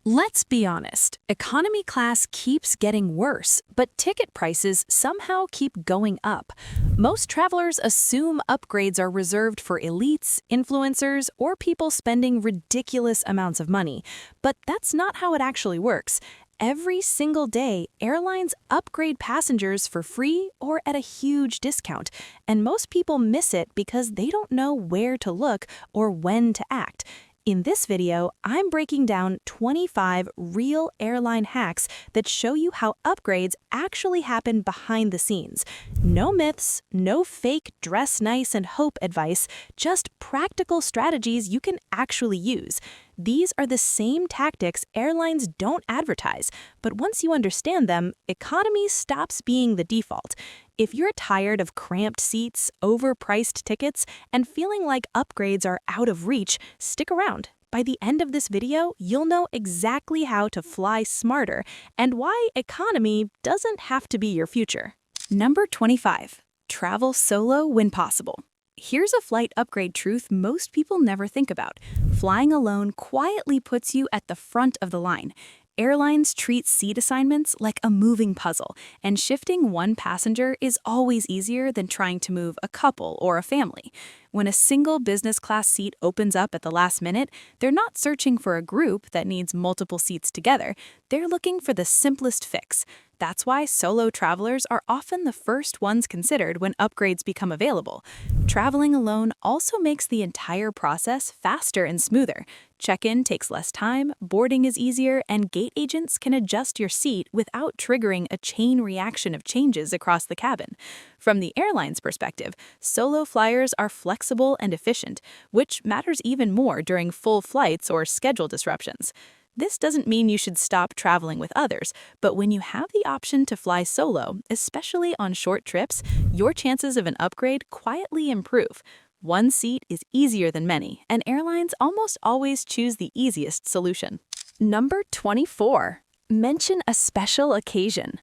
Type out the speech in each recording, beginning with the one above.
Let's be honest, economy class keeps getting worse, but ticket prices somehow keep going up. Most travelers assume upgrades are reserved for elites, influencers, or people spending ridiculous amounts of money. But that's not how it actually works. Every single day, airlines upgrade passengers for free or at a huge discount, and most people miss it because they don't know where to look or when to act. In this video, I'm breaking down 25 real airline hacks that show you how upgrades actually happen behind the scenes. No myths, no fake dress nice and hope advice, just practical strategies you can actually use. These are the same tactics airlines don't advertise, but once you understand them, economy stops being the default. If you're tired of cramped seats, overpriced tickets, and feeling like upgrades are out of reach, stick around. By the end of this video, you'll know exactly how to fly smarter and why economy doesn't have to be your future. Number 25. Travel solo when possible. Here's a flight upgrade truth most people never think about. Flying alone quietly puts you at the front of the line. Airlines treat seat assignments like a moving puzzle, and shifting one passenger is always easier than trying to move a couple or a family. When a single business class seat opens up at the last minute, they're not searching for a group that needs multiple seats together. They're looking for the simplest fix. That's why solo travelers are often the first ones considered when upgrades become available. Traveling alone also makes the entire process faster and smoother. Check-in takes less time, boarding is easier, and gate agents can adjust your seat without triggering a chain reaction of changes across the cabin. From the airline's perspective, solo flyers are flexible and efficient, which matters even more during full flights or schedule disruptions. This doesn't mean you should stop traveling with others, but when you have the option to fly solo, especially on short trips, your chances of an upgrade quietly improve. One seat is easier than many, and airlines almost always choose the easiest solution. Number 24. Mention a special occasion.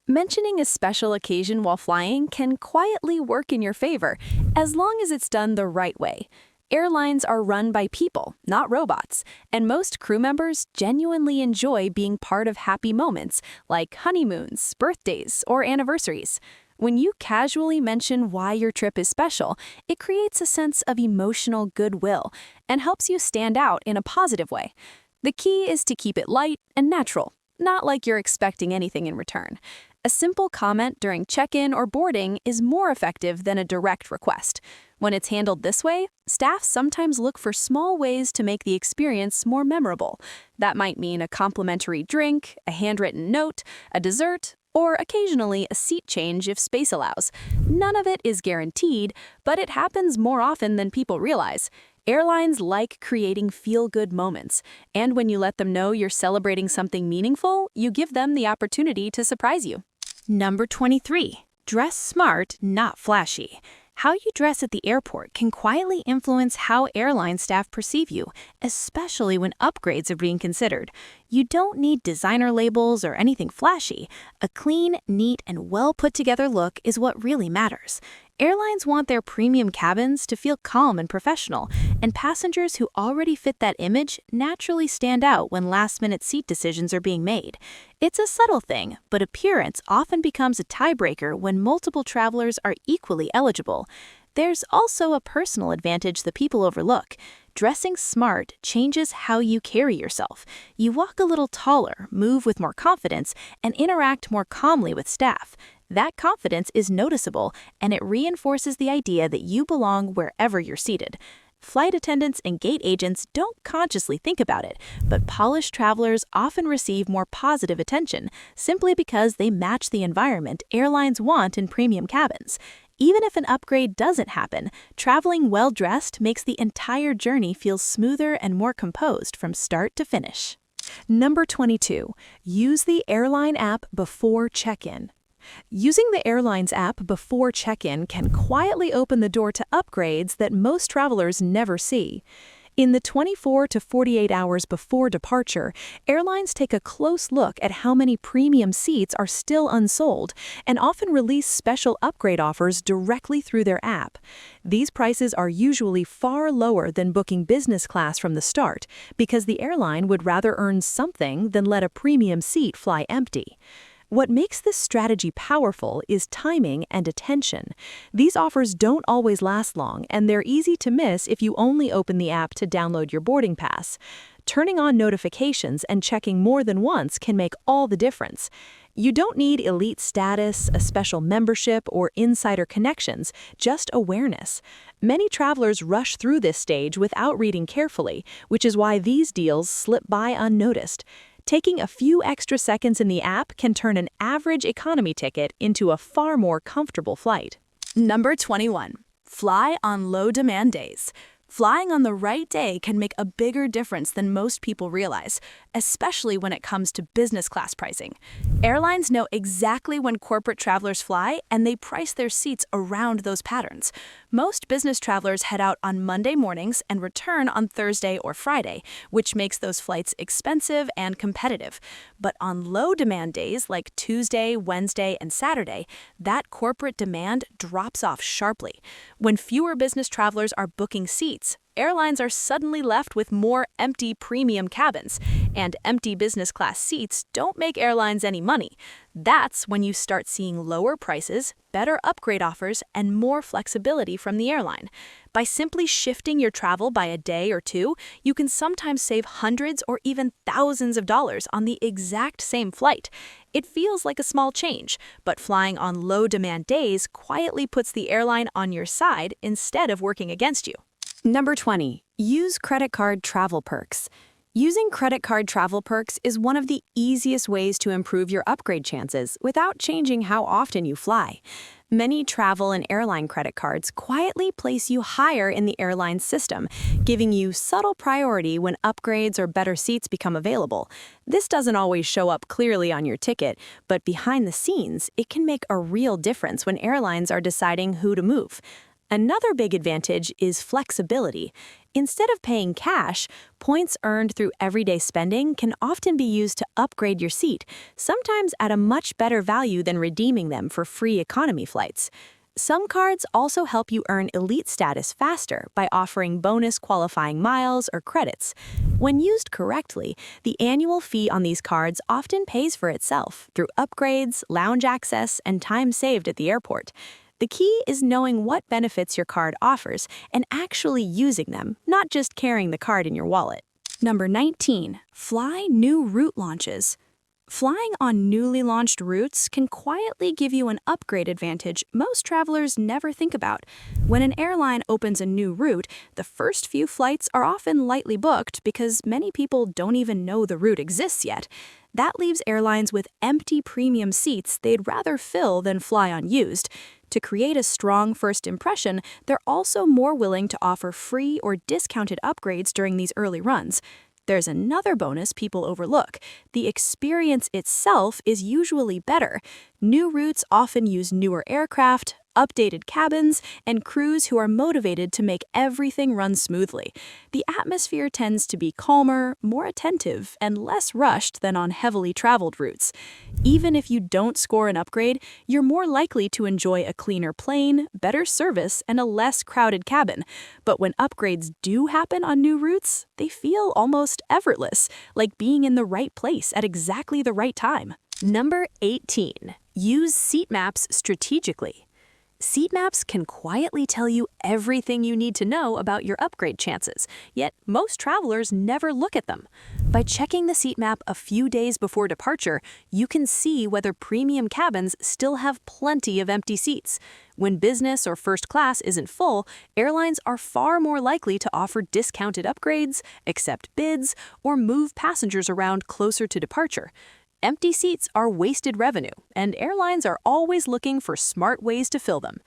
Mentioning a special occasion while flying can quietly work in your favor, as long as it's done the right way. Airlines are run by people, not robots, and most crew members genuinely enjoy being part of happy moments like honeymoons, birthdays, or anniversaries. When you casually mention why your trip is special, it creates a sense of emotional goodwill and helps you stand out in a positive way. The key is to keep it light and natural, not like you're expecting anything in return. A simple comment during check-in or boarding is more effective than a direct request. When it's handled this way, staff sometimes look for small ways to make the experience more memorable. That might mean a complimentary drink, a handwritten note, a dessert, or occasionally a seat change if space allows. None of it is guaranteed, but it happens more often than people realize. Airlines like creating feel-good moments, and when you let them know you're celebrating something meaningful, you give them the opportunity to surprise you. Number 23. Dress smart, not flashy. How you dress at the airport can quietly influence how airline staff perceive you, especially when upgrades are being considered. You don't need designer labels or anything flashy. A clean, neat, and well-put-together look is what really matters. Airlines want their premium cabins to feel calm and professional, and passengers who already fit that image naturally stand out when last-minute seat decisions are being made. It's a subtle thing, but appearance often becomes a tiebreaker when multiple travelers are equally eligible. There's also a personal advantage that people overlook. Dressing smart changes how you carry yourself. You walk a little taller, move with more confidence, and interact more calmly with staff. That confidence is noticeable, and it reinforces the idea that you belong wherever you're seated. Flight attendants and gate agents don't consciously think about it, but polished travelers often receive more positive attention simply because they match the environment airlines want in premium cabins. Even if an upgrade doesn't happen, traveling well-dressed makes the entire journey feel smoother and more composed from start to finish. Number 22. Use the airline app before check-in. Using the airline's app before check-in can quietly open the door to upgrades that most travelers never see. In the 24 to 48 hours before departure, airlines take a close look at how many premium seats are still unsold and often release special upgrade offers directly through their app. These prices are usually far lower than booking business class from the start because the airline would rather earn something than let a premium seat fly empty. What makes this strategy powerful is timing and attention. These offers don't always last long, and they're easy to miss if you only open the app to download your boarding pass. Turning on notifications and checking more than once can make all the difference. You don't need elite status, a special membership, or insider connections, just awareness. Many travelers rush through this stage without reading carefully, which is why these deals slip by unnoticed. Taking a few extra seconds in the app can turn an average economy ticket into a far more comfortable flight. Number 21. Fly on low-demand days. Flying on the right day can make a bigger difference than most people realize, especially when it comes to business class pricing. Airlines know exactly when corporate travelers fly, and they price their seats around those patterns. Most business travelers head out on Monday mornings and return on Thursday or Friday, which makes those flights expensive and competitive. But on low-demand days like Tuesday, Wednesday, and Saturday, that corporate demand drops off sharply. When fewer business travelers are booking seats, airlines are suddenly left with more empty premium cabins, and empty business class seats don't make airlines any money. That's when you start seeing lower prices, better upgrade offers, and more flexibility from the airline. By simply shifting your travel by a day or two, you can sometimes save hundreds or even thousands of dollars on the exact same flight. It feels like a small change, but flying on low-demand days quietly puts the airline on your side instead of working against you. Number 20. Use credit card travel perks. Using credit card travel perks is one of the easiest ways to improve your upgrade chances without changing how often you fly. Many travel and airline credit cards quietly place you higher in the airline system, giving you subtle priority when upgrades or better seats become available. This doesn't always show up clearly on your ticket, but behind the scenes, it can make a real difference when airlines are deciding who to move. Another big advantage is flexibility. Instead of paying cash, points earned through everyday spending can often be used to upgrade your seat, sometimes at a much better value than redeeming them for free economy flights. Some cards also help you earn elite status faster by offering bonus qualifying miles or credits. When used correctly, the annual fee on these cards often pays for itself through upgrades, lounge access, and time saved at the airport. The key is knowing what benefits your card offers and actually using them, not just carrying the card in your wallet. Number 19. Fly new route launches. Flying on newly launched routes can quietly give you an upgrade advantage most travelers never think about. When an airline opens a new route, the first few flights are often lightly booked because many people don't even know the route exists yet. That leaves airlines with empty premium seats they'd rather fill than fly unused. To create a strong first impression, they're also more willing to offer free or discounted upgrades during these early runs. There's another bonus people overlook. The experience itself is usually better. New routes often use newer aircraft, updated cabins, and crews who are motivated to make everything run smoothly. The atmosphere tends to be calmer, more attentive, and less rushed than on heavily traveled routes. Even if you don't score an upgrade, you're more likely to enjoy a cleaner plane, better service, and a less crowded cabin. But when upgrades do happen on new routes, they feel almost effortless, like being in the right place at exactly the right time. Number 18. Use seat maps strategically. Seat maps can quietly tell you everything you need to know about your upgrade chances, yet most travelers never look at them. By checking the seat map a few days before departure, you can see whether premium cabins still have plenty of empty seats. When business or first class isn't full, airlines are far more likely to offer discounted upgrades, accept bids, or move passengers around closer to departure. Empty seats are wasted revenue, and airlines are always looking for smart ways to fill them.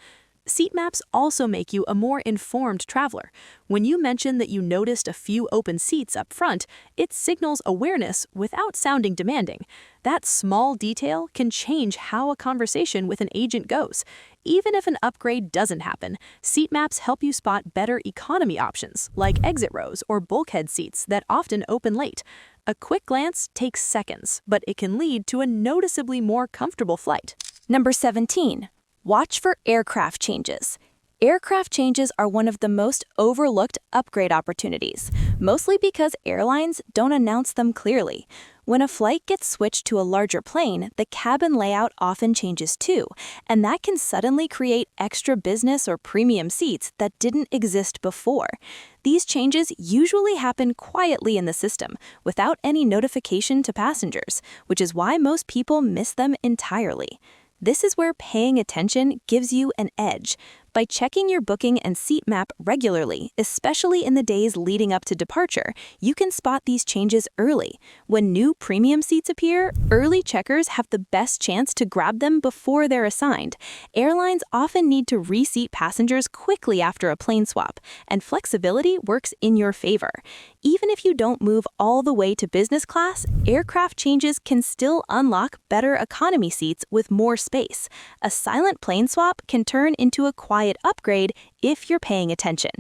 Seat maps also make you a more informed traveler. When you mention that you noticed a few open seats up front, it signals awareness without sounding demanding. That small detail can change how a conversation with an agent goes. Even if an upgrade doesn't happen, seat maps help you spot better economy options, like exit rows or bulkhead seats that often open late. A quick glance takes seconds, but it can lead to a noticeably more comfortable flight. Number 17. Watch for aircraft changes. Aircraft changes are one of the most overlooked upgrade opportunities, mostly because airlines don't announce them clearly. When a flight gets switched to a larger plane, the cabin layout often changes too, and that can suddenly create extra business or premium seats that didn't exist before. These changes usually happen quietly in the system, without any notification to passengers, which is why most people miss them entirely. This is where paying attention gives you an edge. By checking your booking and seat map regularly, especially in the days leading up to departure, you can spot these changes early. When new premium seats appear, early checkers have the best chance to grab them before they're assigned. Airlines often need to reseat passengers quickly after a plane swap, and flexibility works in your favor. Even if you don't move all the way to business class, aircraft changes can still unlock better economy seats with more space. A silent plane swap can turn into a quiet upgrade if you're paying attention.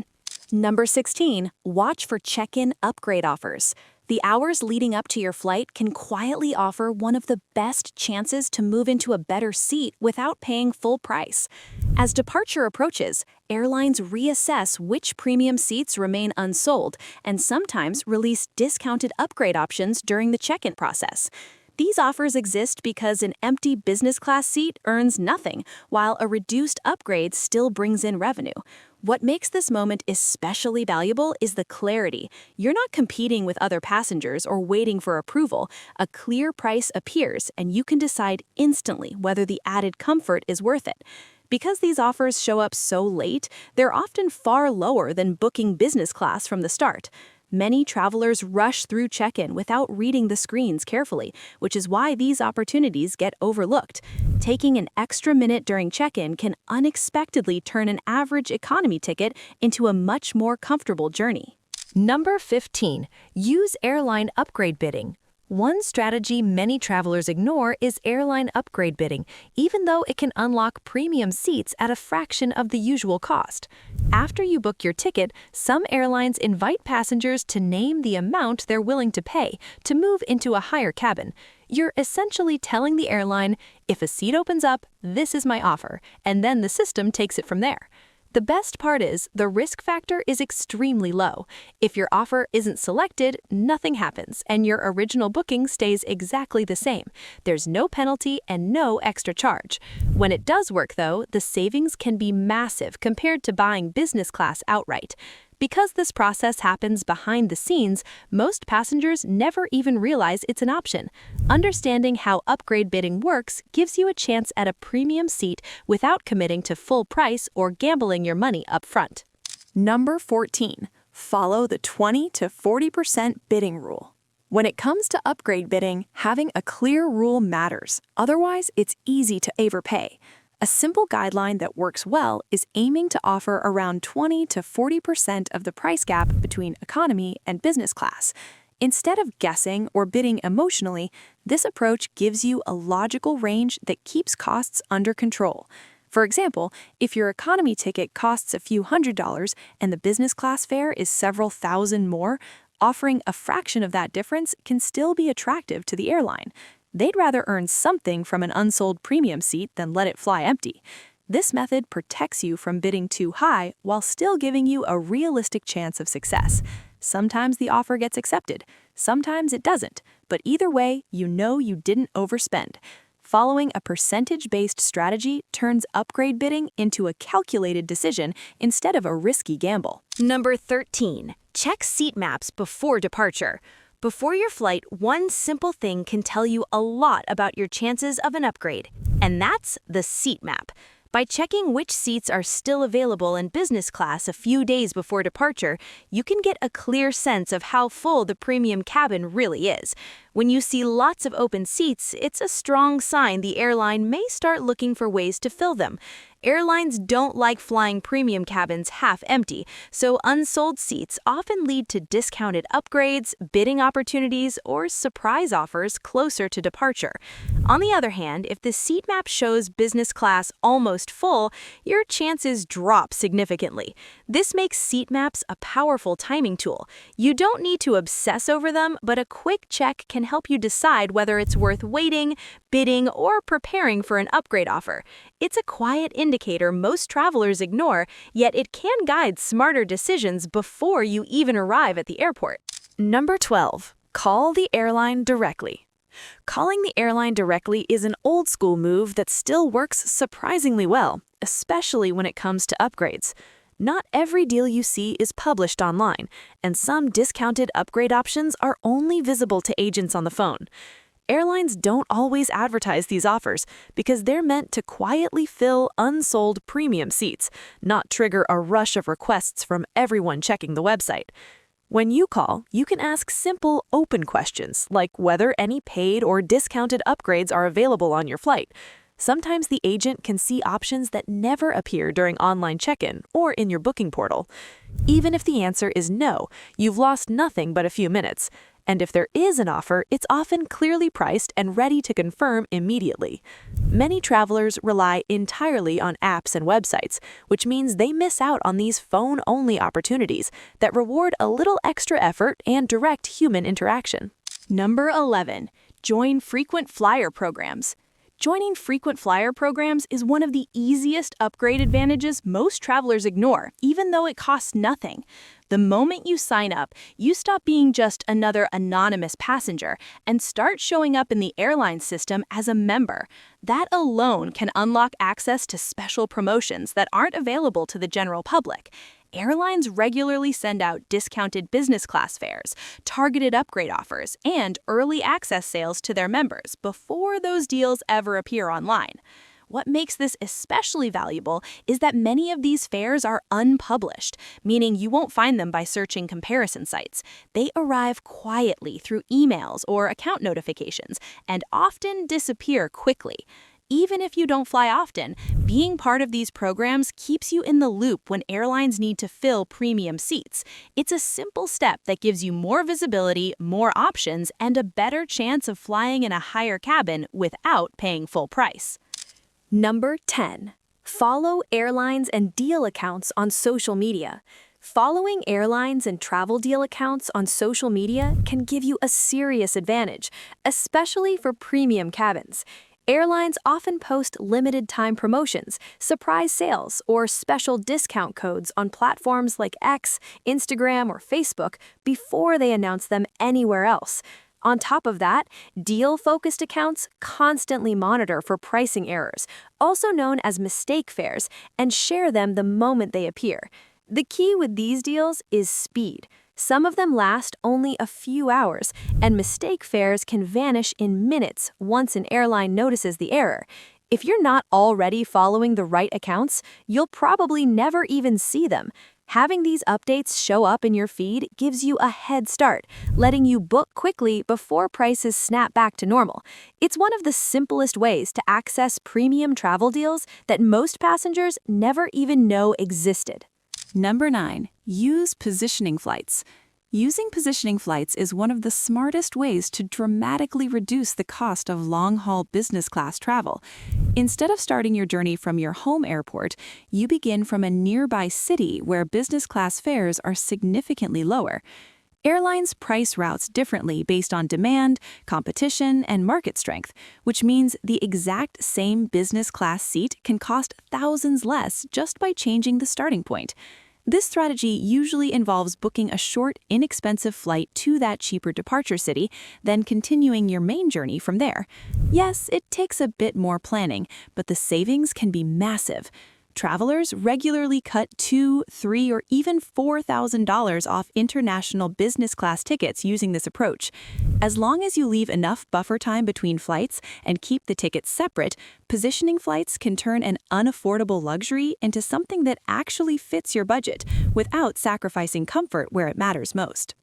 Number 16. Watch for check-in upgrade offers. The hours leading up to your flight can quietly offer one of the best chances to move into a better seat without paying full price. As departure approaches, airlines reassess which premium seats remain unsold and sometimes release discounted upgrade options during the check-in process. These offers exist because an empty business class seat earns nothing, while a reduced upgrade still brings in revenue. What makes this moment especially valuable is the clarity. You're not competing with other passengers or waiting for approval. A clear price appears, and you can decide instantly whether the added comfort is worth it. Because these offers show up so late, they're often far lower than booking business class from the start. Many travelers rush through check-in without reading the screens carefully, which is why these opportunities get overlooked. Taking an extra minute during check-in can unexpectedly turn an average economy ticket into a much more comfortable journey. Number 15. Use airline upgrade bidding. One strategy many travelers ignore is airline upgrade bidding, even though it can unlock premium seats at a fraction of the usual cost. After you book your ticket, some airlines invite passengers to name the amount they're willing to pay to move into a higher cabin. You're essentially telling the airline, if a seat opens up, this is my offer, and then the system takes it from there. The best part is, the risk factor is extremely low. If your offer isn't selected, nothing happens, and your original booking stays exactly the same. There's no penalty and no extra charge. When it does work, though, the savings can be massive compared to buying business class outright. Because this process happens behind the scenes, most passengers never even realize it's an option. Understanding how upgrade bidding works gives you a chance at a premium seat without committing to full price or gambling your money up front. Number 14. Follow the 20 to 40% bidding rule. When it comes to upgrade bidding, having a clear rule matters. Otherwise, it's easy to overpay. A simple guideline that works well is aiming to offer around 20 to 40% of the price gap between economy and business class. Instead of guessing or bidding emotionally, this approach gives you a logical range that keeps costs under control. For example, if your economy ticket costs a few $100s and the business class fare is several thousand more, offering a fraction of that difference can still be attractive to the airline. They'd rather earn something from an unsold premium seat than let it fly empty. This method protects you from bidding too high while still giving you a realistic chance of success. Sometimes the offer gets accepted, sometimes it doesn't, but either way, you know you didn't overspend. Following a percentage-based strategy turns upgrade bidding into a calculated decision instead of a risky gamble. Number 13. Check seat maps before departure. Before your flight, one simple thing can tell you a lot about your chances of an upgrade, and that's the seat map. By checking which seats are still available in business class a few days before departure, you can get a clear sense of how full the premium cabin really is. When you see lots of open seats, it's a strong sign the airline may start looking for ways to fill them. Airlines don't like flying premium cabins half empty, so unsold seats often lead to discounted upgrades, bidding opportunities, or surprise offers closer to departure. On the other hand, if the seat map shows business class almost full, your chances drop significantly. This makes seat maps a powerful timing tool. You don't need to obsess over them, but a quick check can help you decide whether it's worth waiting, bidding, or preparing for an upgrade offer. It's a quiet indicator most travelers ignore, yet it can guide smarter decisions before you even arrive at the airport. Number 12. Call the airline directly. Calling the airline directly is an old-school move that still works surprisingly well, especially when it comes to upgrades. Not every deal you see is published online, and some discounted upgrade options are only visible to agents on the phone. Airlines don't always advertise these offers because they're meant to quietly fill unsold premium seats, not trigger a rush of requests from everyone checking the website. When you call, you can ask simple, open questions like whether any paid or discounted upgrades are available on your flight. Sometimes the agent can see options that never appear during online check-in or in your booking portal. Even if the answer is no, you've lost nothing but a few minutes. And if there is an offer, it's often clearly priced and ready to confirm immediately. Many travelers rely entirely on apps and websites, which means they miss out on these phone-only opportunities that reward a little extra effort and direct human interaction. Number 11. Join frequent flyer programs. Joining frequent flyer programs is one of the easiest upgrade advantages most travelers ignore, even though it costs nothing. The moment you sign up, you stop being just another anonymous passenger and start showing up in the airline system as a member. That alone can unlock access to special promotions that aren't available to the general public. Airlines regularly send out discounted business class fares, targeted upgrade offers, and early access sales to their members before those deals ever appear online. What makes this especially valuable is that many of these fares are unpublished, meaning you won't find them by searching comparison sites. They arrive quietly through emails or account notifications and often disappear quickly. Even if you don't fly often, being part of these programs keeps you in the loop when airlines need to fill premium seats. It's a simple step that gives you more visibility, more options, and a better chance of flying in a higher cabin without paying full price. Number 10. Follow airlines and deal accounts on social media. Following airlines and travel deal accounts on social media can give you a serious advantage, especially for premium cabins. Airlines often post limited-time promotions, surprise sales, or special discount codes on platforms like X, Instagram, or Facebook before they announce them anywhere else. On top of that, deal-focused accounts constantly monitor for pricing errors, also known as mistake fares, and share them the moment they appear. The key with these deals is speed. Some of them last only a few hours, and mistake fares can vanish in minutes once an airline notices the error. If you're not already following the right accounts, you'll probably never even see them. Having these updates show up in your feed gives you a head start, letting you book quickly before prices snap back to normal. It's one of the simplest ways to access premium travel deals that most passengers never even know existed. Number 9. Use positioning flights. Using positioning flights is one of the smartest ways to dramatically reduce the cost of long-haul business class travel. Instead of starting your journey from your home airport, you begin from a nearby city where business class fares are significantly lower. Airlines price routes differently based on demand, competition, and market strength, which means the exact same business class seat can cost thousands less just by changing the starting point. This strategy usually involves booking a short, inexpensive flight to that cheaper departure city, then continuing your main journey from there. Yes, it takes a bit more planning, but the savings can be massive. Travelers regularly cut $2,000, $3,000, or even $4,000 off international business class tickets using this approach. As long as you leave enough buffer time between flights and keep the tickets separate, positioning flights can turn an unaffordable luxury into something that actually fits your budget without sacrificing comfort where it matters most.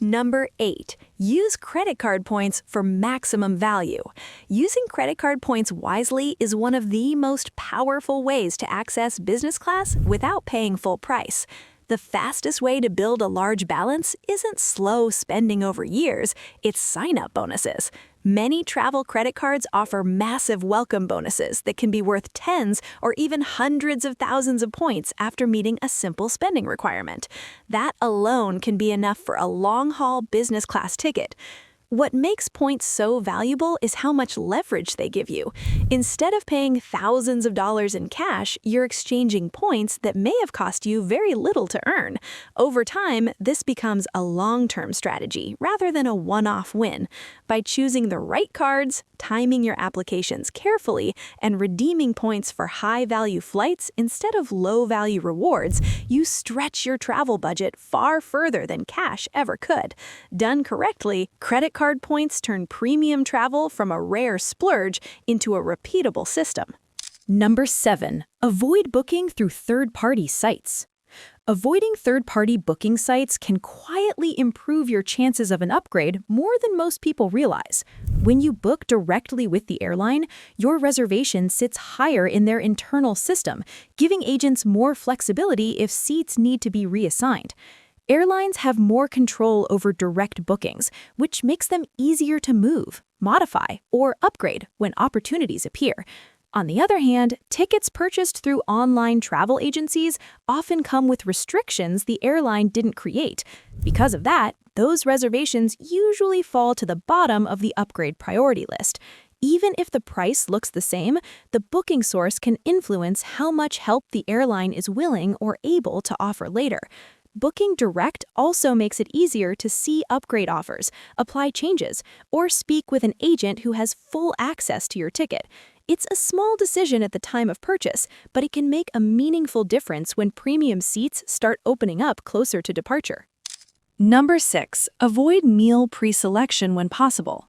Number 8. Use credit card points for maximum value. Using credit card points wisely is one of the most powerful ways to access business class without paying full price. The fastest way to build a large balance isn't slow spending over years, it's sign-up bonuses. Many travel credit cards offer massive welcome bonuses that can be worth tens or even hundreds of thousands of points after meeting a simple spending requirement. That alone can be enough for a long-haul business class ticket. What makes points so valuable is how much leverage they give you. Instead of paying thousands of dollars in cash, you're exchanging points that may have cost you very little to earn. Over time, this becomes a long-term strategy rather than a one-off win. By choosing the right cards, timing your applications carefully, and redeeming points for high-value flights instead of low-value rewards, you stretch your travel budget far further than cash ever could. Done correctly, credit card points turn premium travel from a rare splurge into a repeatable system. Number 7. Avoid booking through third-party sites. Avoiding third-party booking sites can quietly improve your chances of an upgrade more than most people realize. When you book directly with the airline, your reservation sits higher in their internal system, giving agents more flexibility if seats need to be reassigned. Airlines have more control over direct bookings, which makes them easier to move, modify, or upgrade when opportunities appear. On the other hand, tickets purchased through online travel agencies often come with restrictions the airline didn't create. Because of that, those reservations usually fall to the bottom of the upgrade priority list. Even if the price looks the same, the booking source can influence how much help the airline is willing or able to offer later. Booking direct also makes it easier to see upgrade offers, apply changes, or speak with an agent who has full access to your ticket. It's a small decision at the time of purchase, but it can make a meaningful difference when premium seats start opening up closer to departure. Number 6. Avoid meal pre-selection when possible.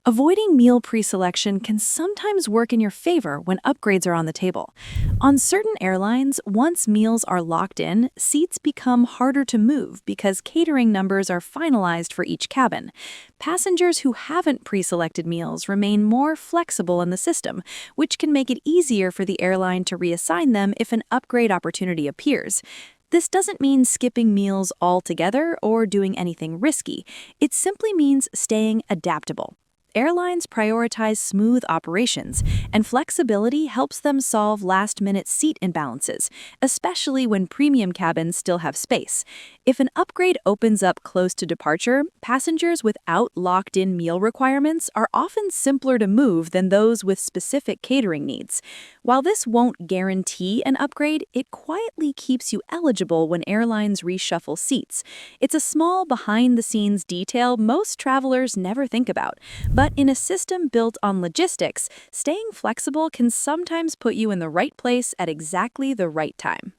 Avoiding meal pre-selection can sometimes work in your favor when upgrades are on the table. On certain airlines, once meals are locked in, seats become harder to move because catering numbers are finalized for each cabin. Passengers who haven't pre-selected meals remain more flexible in the system, which can make it easier for the airline to reassign them if an upgrade opportunity appears. This doesn't mean skipping meals altogether or doing anything risky. It simply means staying adaptable. Airlines prioritize smooth operations, and flexibility helps them solve last-minute seat imbalances, especially when premium cabins still have space. If an upgrade opens up close to departure, passengers without locked-in meal requirements are often simpler to move than those with specific catering needs. While this won't guarantee an upgrade, it quietly keeps you eligible when airlines reshuffle seats. It's a small behind-the-scenes detail most travelers never think about, but in a system built on logistics, staying flexible can sometimes put you in the right place at exactly the right time.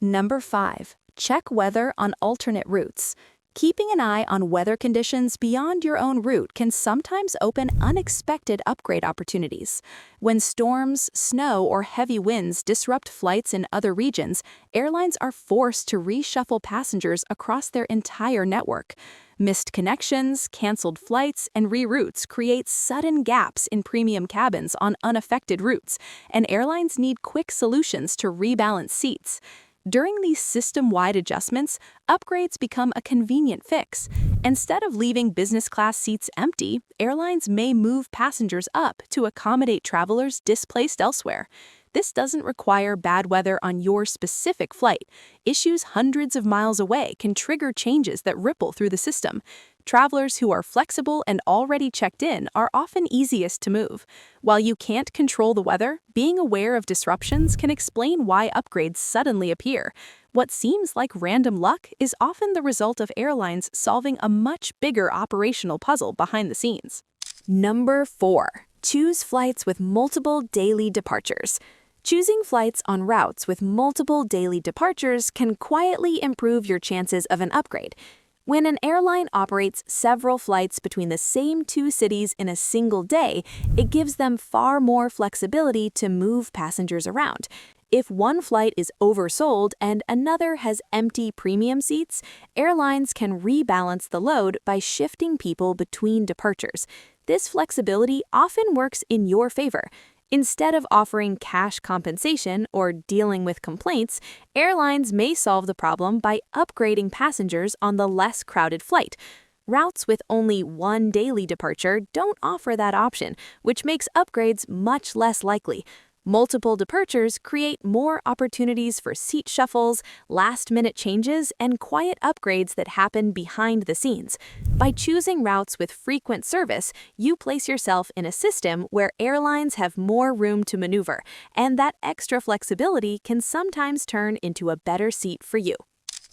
Number 5. Check weather on alternate routes. Keeping an eye on weather conditions beyond your own route can sometimes open unexpected upgrade opportunities. When storms, snow, or heavy winds disrupt flights in other regions, airlines are forced to reshuffle passengers across their entire network. Missed connections, canceled flights, and reroutes create sudden gaps in premium cabins on unaffected routes, and airlines need quick solutions to rebalance seats. During these system-wide adjustments, upgrades become a convenient fix. Instead of leaving business class seats empty, airlines may move passengers up to accommodate travelers displaced elsewhere. This doesn't require bad weather on your specific flight. Issues hundreds of miles away can trigger changes that ripple through the system. Travelers who are flexible and already checked in are often easiest to move. While you can't control the weather, being aware of disruptions can explain why upgrades suddenly appear. What seems like random luck is often the result of airlines solving a much bigger operational puzzle behind the scenes. Number 4. Choose flights with multiple daily departures. Choosing flights on routes with multiple daily departures can quietly improve your chances of an upgrade. When an airline operates several flights between the same two cities in a single day, it gives them far more flexibility to move passengers around. If one flight is oversold and another has empty premium seats, airlines can rebalance the load by shifting people between departures. This flexibility often works in your favor. Instead of offering cash compensation or dealing with complaints, airlines may solve the problem by upgrading passengers on the less crowded flight. Routes with only one daily departure don't offer that option, which makes upgrades much less likely. Multiple departures create more opportunities for seat shuffles, last-minute changes, and quiet upgrades that happen behind the scenes. By choosing routes with frequent service, you place yourself in a system where airlines have more room to maneuver, and that extra flexibility can sometimes turn into a better seat for you.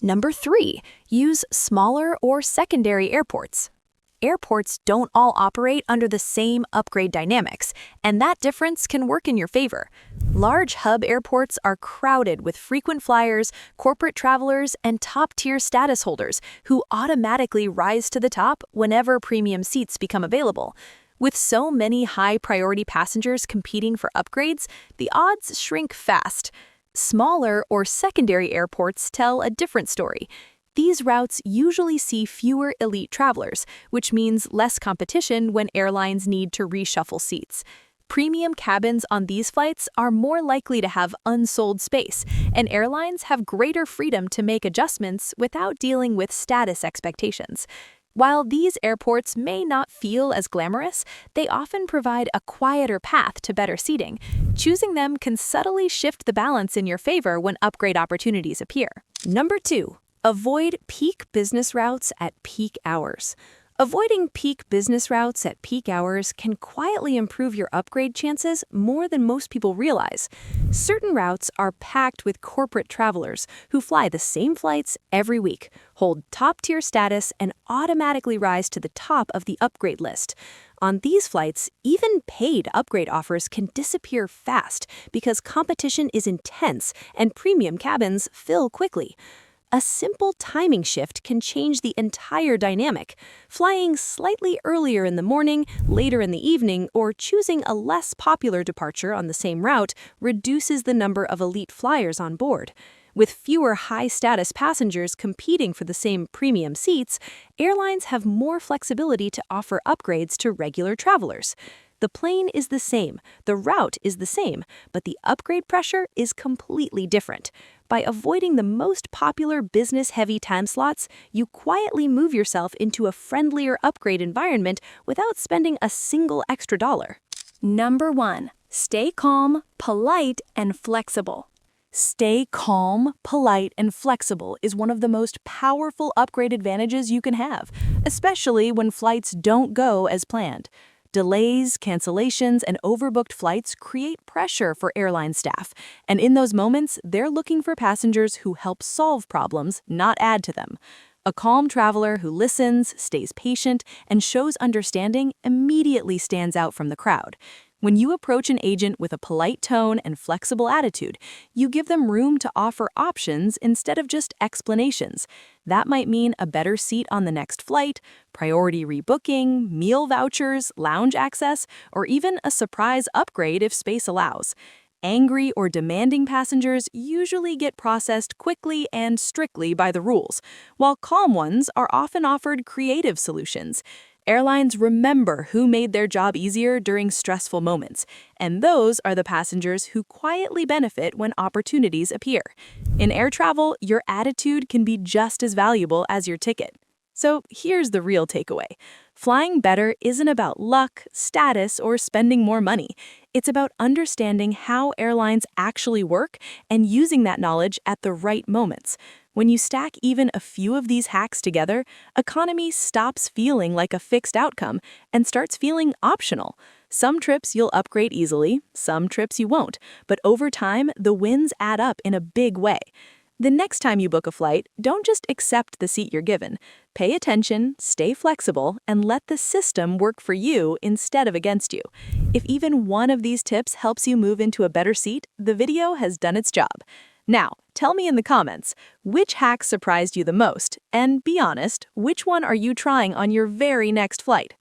Number 3, use smaller or secondary airports. Airports don't all operate under the same upgrade dynamics, and that difference can work in your favor. Large hub airports are crowded with frequent flyers, corporate travelers, and top-tier status holders who automatically rise to the top whenever premium seats become available. With so many high-priority passengers competing for upgrades, the odds shrink fast. Smaller or secondary airports tell a different story. These routes usually see fewer elite travelers, which means less competition when airlines need to reshuffle seats. Premium cabins on these flights are more likely to have unsold space, and airlines have greater freedom to make adjustments without dealing with status expectations. While these airports may not feel as glamorous, they often provide a quieter path to better seating. Choosing them can subtly shift the balance in your favor when upgrade opportunities appear. Number 2. Avoid peak business routes at peak hours. Avoiding peak business routes at peak hours can quietly improve your upgrade chances more than most people realize. Certain routes are packed with corporate travelers who fly the same flights every week, hold top-tier status, and automatically rise to the top of the upgrade list. On these flights, even paid upgrade offers can disappear fast because competition is intense and premium cabins fill quickly. A simple timing shift can change the entire dynamic. Flying slightly earlier in the morning, later in the evening, or choosing a less popular departure on the same route reduces the number of elite flyers on board. With fewer high-status passengers competing for the same premium seats, airlines have more flexibility to offer upgrades to regular travelers. The plane is the same, the route is the same, but the upgrade pressure is completely different. By avoiding the most popular business-heavy time slots, you quietly move yourself into a friendlier upgrade environment without spending a single extra dollar. Number 1. Stay calm, polite, and flexible. Stay calm, polite, and flexible is one of the most powerful upgrade advantages you can have, especially when flights don't go as planned. Delays, cancellations, and overbooked flights create pressure for airline staff, and in those moments, they're looking for passengers who help solve problems, not add to them. A calm traveler who listens, stays patient, and shows understanding immediately stands out from the crowd. When you approach an agent with a polite tone and flexible attitude, you give them room to offer options instead of just explanations. That might mean a better seat on the next flight, priority rebooking, meal vouchers, lounge access, or even a surprise upgrade if space allows. Angry or demanding passengers usually get processed quickly and strictly by the rules, while calm ones are often offered creative solutions. Airlines remember who made their job easier during stressful moments, and those are the passengers who quietly benefit when opportunities appear. In air travel, your attitude can be just as valuable as your ticket. So here's the real takeaway. Flying better isn't about luck, status, or spending more money. It's about understanding how airlines actually work and using that knowledge at the right moments. When you stack even a few of these hacks together, economy stops feeling like a fixed outcome and starts feeling optional. Some trips you'll upgrade easily, some trips you won't, but over time, the wins add up in a big way. The next time you book a flight, don't just accept the seat you're given. Pay attention, stay flexible, and let the system work for you instead of against you. If even one of these tips helps you move into a better seat, the video has done its job. Now, tell me in the comments, which hack surprised you the most? And be honest, which one are you trying on your very next flight?